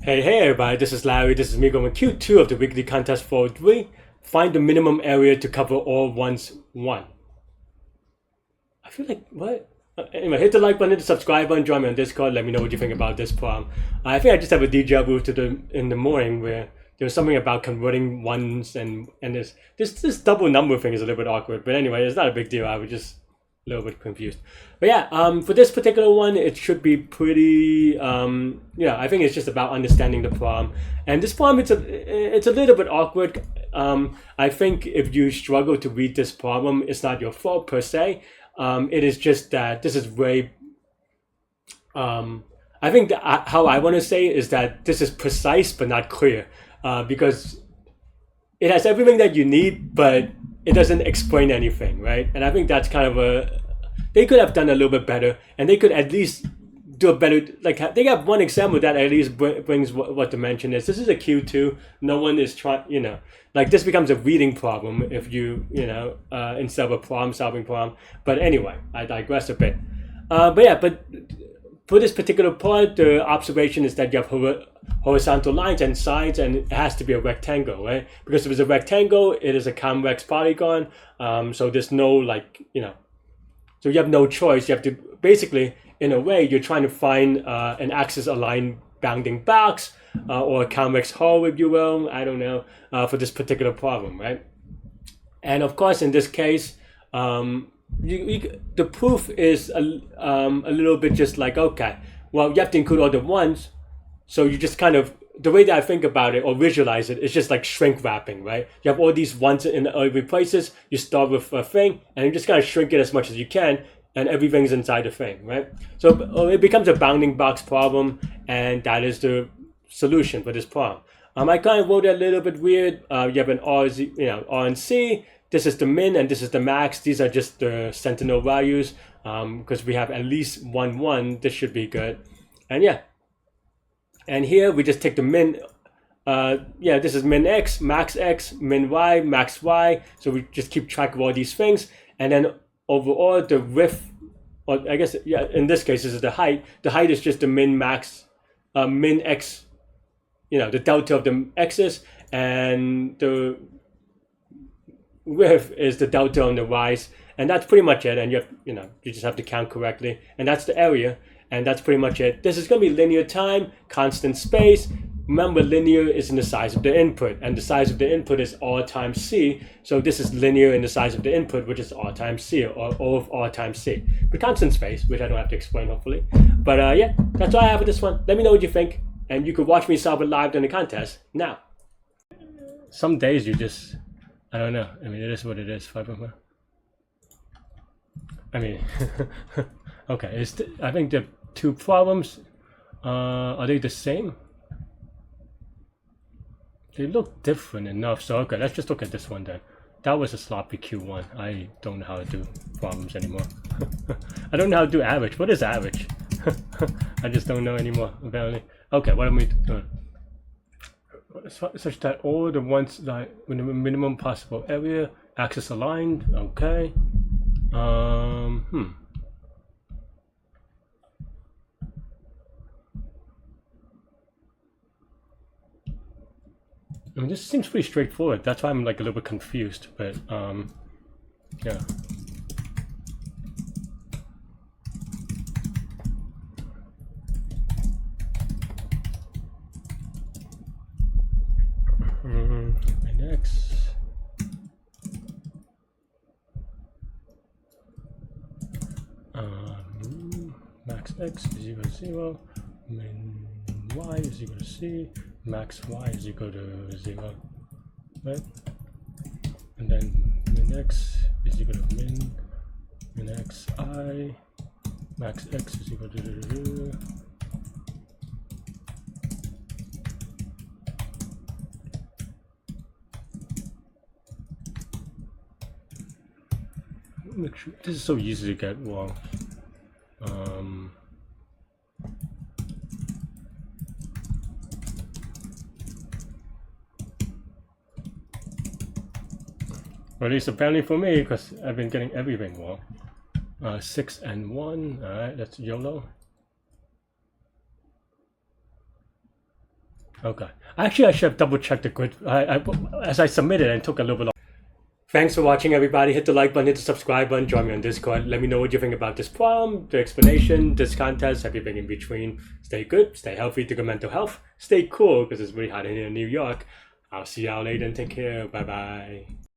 Hey everybody, this is Larry. This is me going Q2 of the weekly contest for 3. Find the minimum area to cover all ones 1. I feel like, what? Anyway, hit the like button, hit the subscribe button, join me on Discord, let me know what you think about this problem. I think I just have a deja vu in the morning where there was something about converting ones and this double number thing is a little bit awkward. But anyway, it's not a big deal. I was just a little bit confused. But yeah, for this particular one, it should be pretty. Yeah, I think it's just about understanding the problem. And this problem, it's a little bit awkward. I think if you struggle to read this problem, it's not your fault per se. It is just that this is very. I think that how I want to say is that this is precise but not clear, because it has everything that you need, but it doesn't explain anything, right? And I think that's kind of a they could have done a little bit better, and they could at least do a better. Like they have one example that at least brings what dimension is. This is a Q2. No one is trying, like this becomes a reading problem if instead of a problem solving problem. But anyway, I digress a bit. But for this particular part, the observation is that you have horizontal lines and sides, and it has to be a rectangle, right? Because if it's a rectangle, it is a convex polygon. So there's no so you have no choice. You have to basically, in a way, you're trying to find an axis-aligned bounding box or a convex hull, if you will. I don't know, for this particular problem, right? And of course, in this case, the proof is a little bit just like, okay, well, you have to include all the ones, so you just kind of, the way that I think about it or visualize it is just like shrink wrapping, right? You have all these ones in every places, you start with a thing, and you just kind of shrink it as much as you can, and everything's inside the thing, right? So it becomes a bounding box problem, and that is the solution for this problem. I kind of wrote it a little bit weird. You have an R and C. This is the min and this is the max. These are just the sentinel values, because we have at least 1. This should be good. And yeah. And here we just take the min. This is min x, min y, max y. So we just keep track of all these things. And then overall the width, or I guess, yeah, in this case, this is the height. The height is just the min max, min x, the delta of the x's, and the width is the delta on the y's, and that's pretty much it. And you just have to count correctly, and that's the area, and that's pretty much it. This is going to be linear time, constant space. Remember, linear is in the size of the input, and the size of the input is r times c. So this is linear in the size of the input, which is r times c, or O of r times c. But constant space, which I don't have to explain, hopefully. But yeah, that's all I have for this one. Let me know what you think, and you could watch me solve it live during the contest now. Some days you just, I don't know. I mean, it is what it is. I mean, okay. I think the two problems, are they the same? They look different enough. So okay, let's just look at this one then. That was a sloppy Q1. I don't know how to do problems anymore. I don't know how to do average. What is average? I just don't know anymore, apparently. Okay, what am we doing? Such that all the ones like in the minimum possible area, axis aligned. Okay. I mean, this seems pretty straightforward. That's why I'm like a little bit confused. But yeah. Next. Max x is equal to 0, min y is equal to c, max y is equal to 0, right? And then min x is equal to min x I, max x is equal to make sure this is so easy to get wrong. Or at least apparently for me, because I've been getting everything wrong. 6 and 1, alright, that's YOLO. Okay. Actually, I should have double checked the grid as I submitted and it took a little bit long. Thanks for watching, everybody. Hit the like button, hit the subscribe button, join me on Discord. Let me know what you think about this problem, the explanation, this contest, everything in between. Stay good, stay healthy, take good mental health, stay cool because it's really hot in here in New York. I'll see y'all later and take care. Bye bye.